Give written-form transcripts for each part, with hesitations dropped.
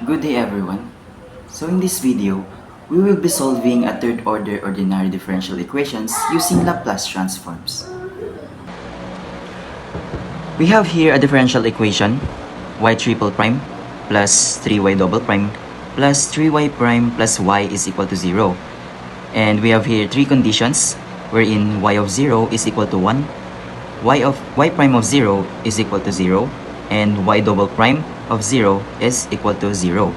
Good day everyone. So in this video, we will be solving a third order ordinary differential equations using Laplace transforms. We have here a differential equation, y triple prime plus 3y double prime plus 3y prime plus y is equal to 0. And we have here three conditions wherein y of 0 is equal to 1, y prime of 0 is equal to 0, and y double prime of 0 is equal to 0.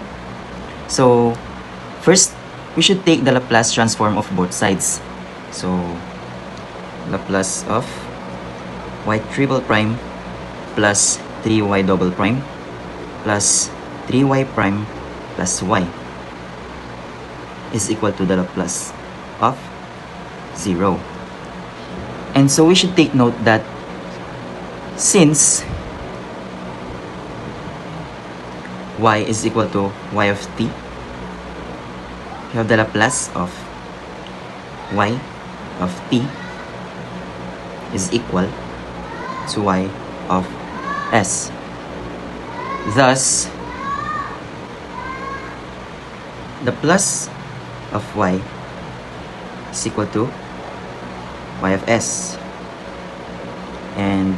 So, first, we should take the Laplace transform of both sides. So, Laplace of y triple prime plus 3y double prime plus 3y prime plus y is equal to the Laplace of 0. And so we should take note that since y is equal to y of t, you have the Laplace of y of t is equal to y of s. Thus, the plus of y is equal to y of s, and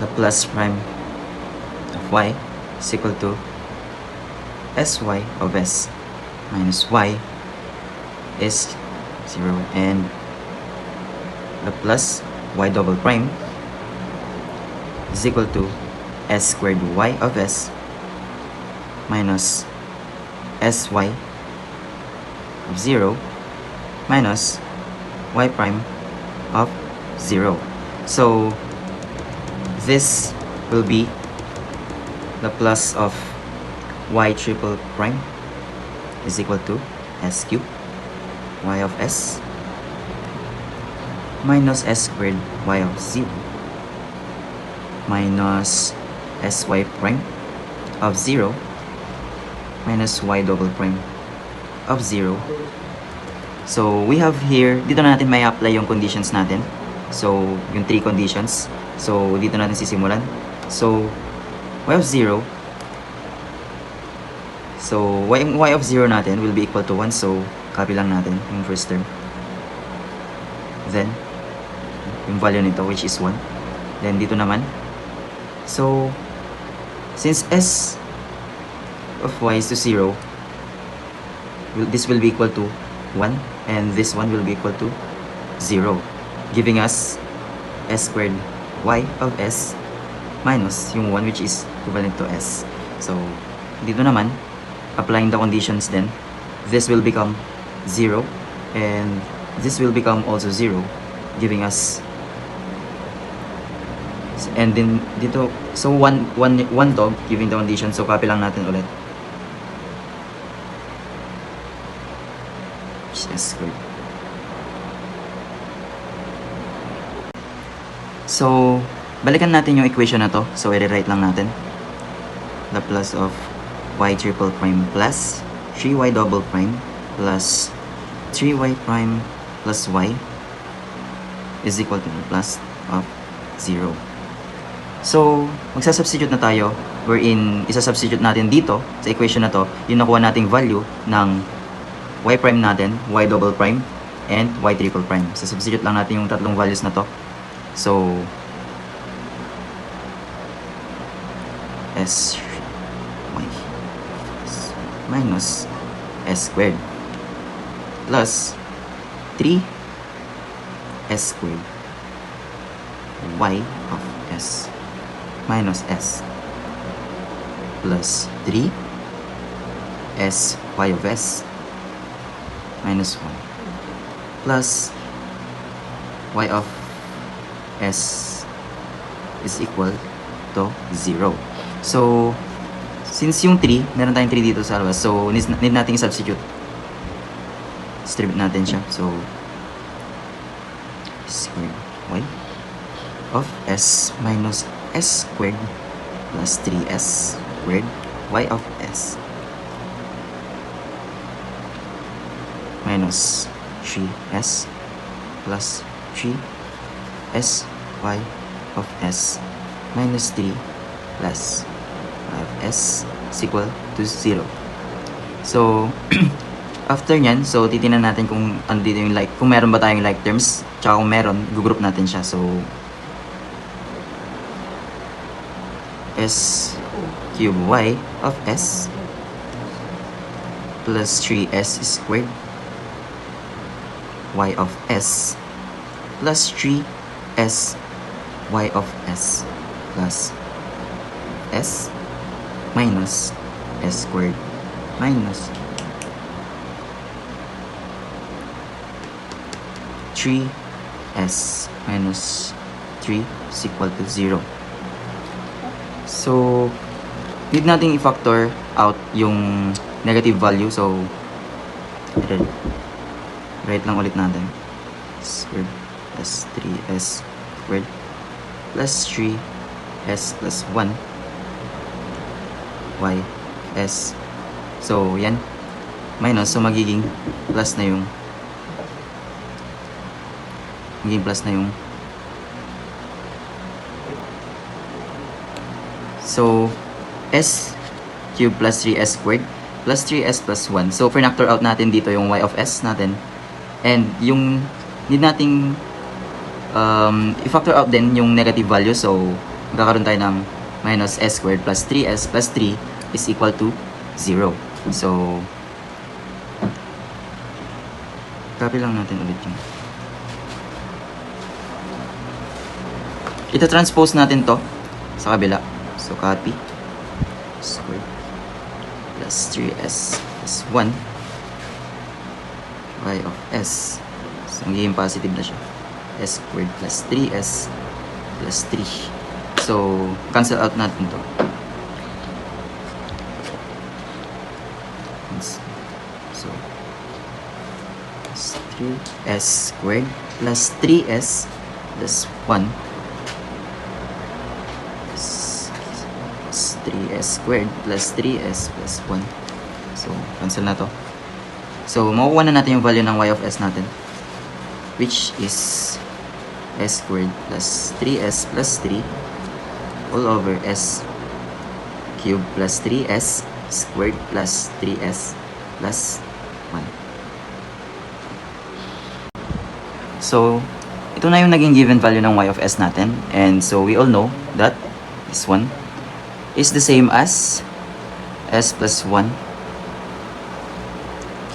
the plus prime of y is equal to sy of s minus y is 0, and the plus y double prime is equal to s squared y of s minus sy of 0 minus y prime of 0. So this will be the plus of y triple prime is equal to s cubed y of s minus s squared y of 0 minus sy prime of 0 minus y double prime of 0. So, we have here, dito na natin may apply yung conditions natin. So, yung three conditions. So, dito natin sisimulan. So, y of 0. So, y of 0 natin will be equal to 1. So, copy lang natin yung first term. Then, yung value nito which is 1. Then, dito naman. So, since s of y is to 0, this will be equal to 1, and this one will be equal to 0, giving us s squared y of s minus yung 1 which is equivalent to s. So, dito naman, applying the conditions then, this will become 0, and this will become also 0, giving us, and then dito, so 1 to, giving the condition, so copy lang natin ulit. S squared. So, balikan natin yung equation na to. So, i-rewrite lang natin. Laplace of y triple prime plus 3y double prime plus 3y prime plus y is equal to the plus of 0. So, magsasubstitute na tayo wherein isa-substitute natin dito sa equation na to yung nakuha nating value ng y prime natin, y double prime, and y triple prime. So, substitute lang natin yung tatlong values na to. So, s y minus s squared plus 3 s squared y of s minus s plus 3 s y of s minus 1 plus y of s is equal to 0. So, since yung 3, meron tayong 3 dito sa labas, so need natin i-substitute. Distribute natin siya. So, squared y of s minus s squared plus 3s squared y of s minus 3s plus 3s y of s minus 3 plus 5s is equal to 0. So, after nyan, so titingnan natin kung ano dito yung like, kung meron ba tayong like terms, tsaka kung meron, gugroup natin siya. So, s cube y of s plus 3s squared y of s plus 3s y of s plus s minus s squared minus 3s minus 3 is equal to 0. So, need nating i-factor out yung negative value. So, write lang ulit natin. Squared plus 3s squared plus 3s plus 1 y s. So, yan. Minus. So, magiging plus na yung so, s cube plus 3s squared plus 3s plus 1. So, factor out natin dito yung y of s natin. And yung need nating i-factor out din yung negative value. So, magkakaroon tayo ng minus s squared plus 3s plus 3 is equal to 0. So, copy lang natin ulit yung ita-transpose natin to sa kabila. So, copy squared plus 3s plus 1 y of s. So, magiging positive na siya. S squared plus 3s plus 3. So, cancel out natin to. So, 3s squared plus 3s plus 1 3s squared plus 3s plus 1. So, cancel na to. So, makukuha na natin yung value ng y of s natin, which is s squared plus 3s plus 3 all over s cube plus 3s squared plus 3s plus 1. So, ito na yung naging given value ng y of s natin. And so, we all know that this one is the same as s plus 1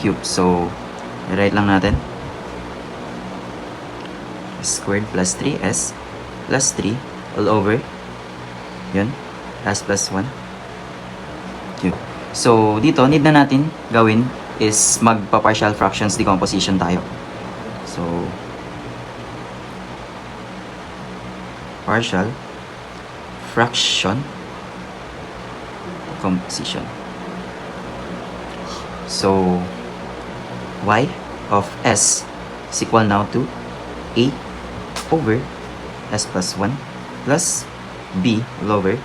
cube. So, write lang natin s squared plus 3s plus 3 all over yun, s plus 1 cube. So, dito, need na natin gawin is magpa-partial fractions decomposition tayo. So, partial fraction composition. So, y of s is equal now to a over s plus 1 plus b all over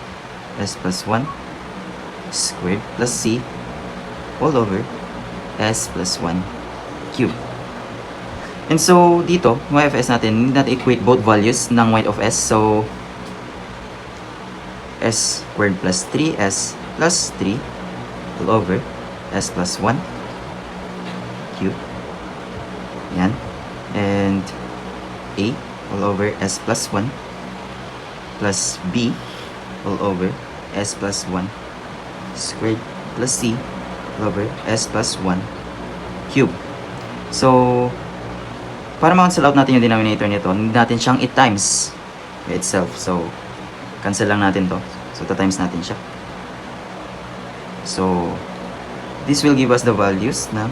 s plus 1 squared plus c all over s plus 1 cube. And so, dito, y of s natin, need natin equate both values ng y of s. So, s squared plus 3s plus 3 all over s plus 1 cube. Yan. And a all over s plus 1 plus b all over s plus 1 squared plus c all over s plus 1 cube. So, para ma-cancel out natin yung denominator nito, need natin siyang i-times itself. So, cancel lang natin to. So, ta-times natin siya. So, this will give us the values ng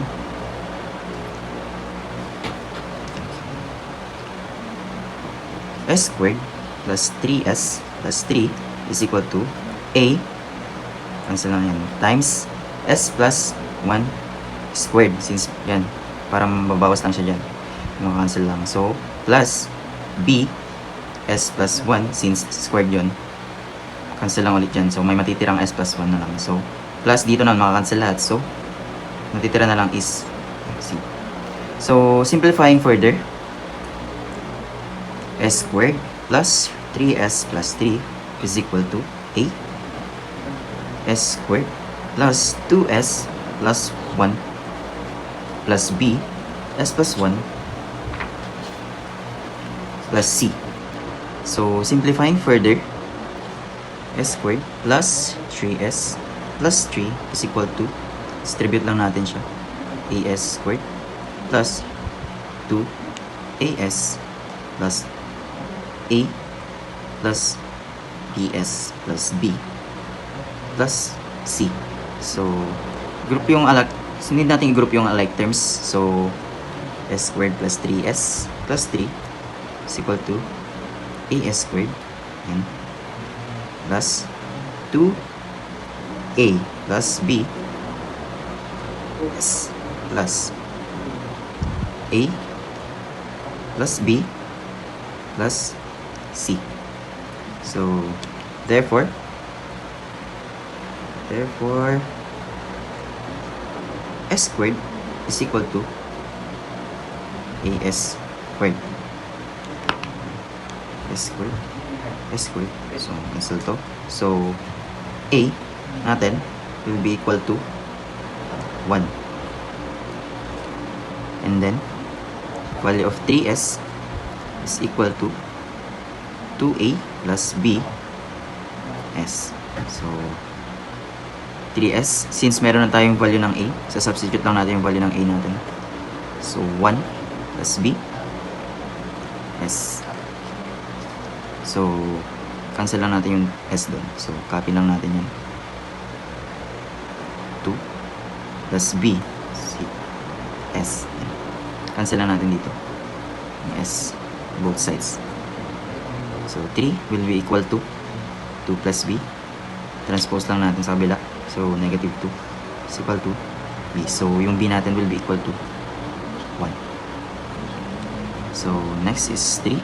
s squared plus 3s plus 3 is equal to a, cancel lang yan, times s plus 1 squared. Since yan, para mababawas lang siya dyan, cancel lang. So, plus b s plus 1, since squared yun, cancel lang ulit dyan. So, may matitirang s plus 1 na lang. So, plus dito na makakancel lahat. So, natitira na lang is c. So, simplifying further, s squared plus 3s plus 3 is equal to a s squared plus 2s plus 1 plus b s plus 1 plus c. So, simplifying further, s squared plus 3s plus 3 is equal to, distribute lang natin siya, as squared plus 2as plus a plus bs plus b plus c. So, group yung need natin i-group yung alike terms. So, s squared plus 3s plus 3 is equal to as squared and plus 2a plus b s plus a plus b plus c. So, therefore s squared is equal to as squared. S squared. So, cancel to. So, a natin will be equal to 1. And then, value of 3s is equal to 2a plus b s. So, 3s, since meron na tayong value ng a, substitute lang natin yung value ng a natin. So, 1 plus b s. So, cancel lang natin yung s doon. So, copy lang natin yan. 2 plus b s. Cancel lang natin dito yung s, both sides. So, 3 will be equal to 2 plus b. Transpose lang natin sa kabila. So, negative 2 is equal to b. So, yung b natin will be equal to 1. So, next is 3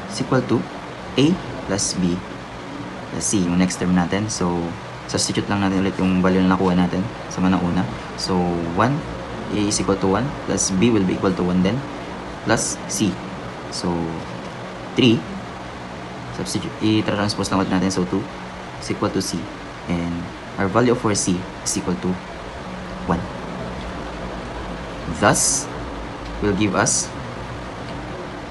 is equal to a plus b plus c, yung next term natin. So, substitute lang natin ulit yung value na nakuha natin sa mga nauna. So, 1, a is equal to 1 plus b will be equal to 1 then plus c. So, 3, substitute, i-transpose lang ulit natin. So, 2 is equal to c. And our value for c is equal to 1. Thus, will give us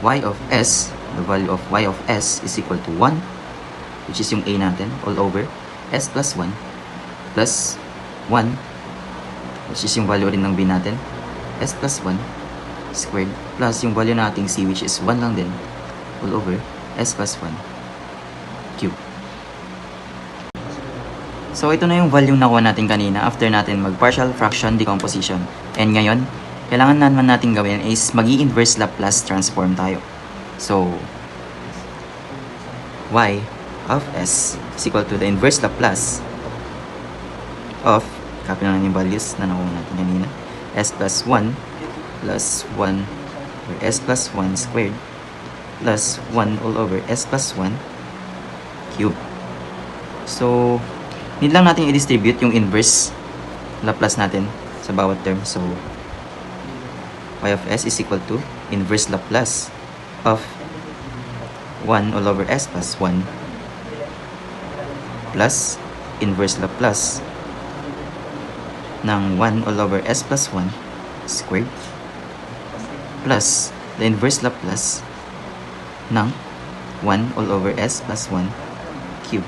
y of s, the value of y of s is equal to 1, which is yung a natin, all over s plus 1 plus 1, which is yung value rin ng b natin, s plus 1 squared plus yung value nating c, which is 1 lang din, all over s plus 1 cube. So, ito na yung value na nakuha natin kanina after natin mag-partial fraction decomposition. And ngayon, kailangan naman natin gawin is mag-i-inverse Laplace transform tayo. So, y of s is equal to the inverse Laplace of, copy na lang yung values na nakuha natin kanina, s plus 1 plus 1 or s plus 1 squared plus 1 all over s plus 1 cube. So, need lang natin i-distribute yung inverse Laplace natin sa bawat term. So, y of s is equal to inverse Laplace of 1 all over s plus 1 plus inverse Laplace ng 1 all over s plus 1 squared plus the inverse Laplace ng 1 all over s plus 1 cube.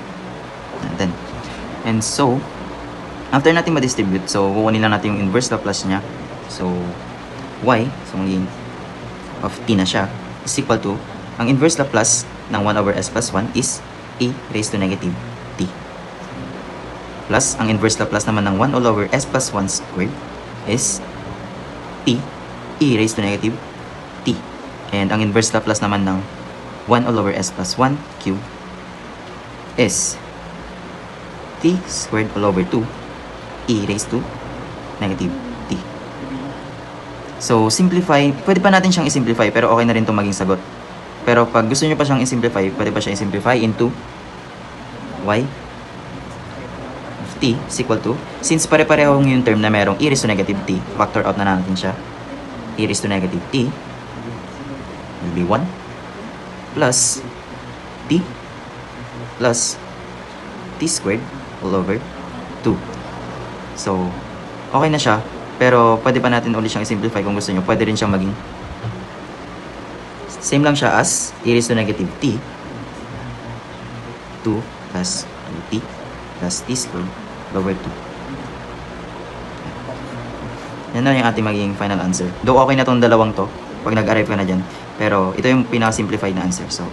And so, after natin ma-distribute, so kukunin lang natin yung inverse Laplace niya. So, y, so magiging of t na siya, is equal to, ang inverse Laplace ng 1 over s plus 1 is e raised to negative t. Plus, ang inverse Laplace naman ng 1 all over s plus 1 squared is t, e raised to negative t. And ang inverse Laplace naman ng 1 all over s plus 1 cube is t squared all over 2 e raised to negative t. So, simplify. Pwede pa natin siyang i-simplify pero okay na rin itong maging sagot. Pero pag gusto nyo pa siyang i-simplify, pwede pa siyang i-simplify into y of t is equal to, since pare-pareho yung term na merong e raised to negative t, factor out na natin siya. E raised to negative t will be 1 plus t plus t squared all over 2. So, okay na siya. Pero, pwede pa natin ulit siyang i-simplify kung gusto nyo. Pwede rin siyang maging same lang siya as e raised to negative t 2 plus 2t plus t squared over 2. Yan na yung ating magiging final answer. Though okay na tong dalawang to, pag nag-arrive ka na dyan. Pero ito yung pinaka-simplified na answer. So,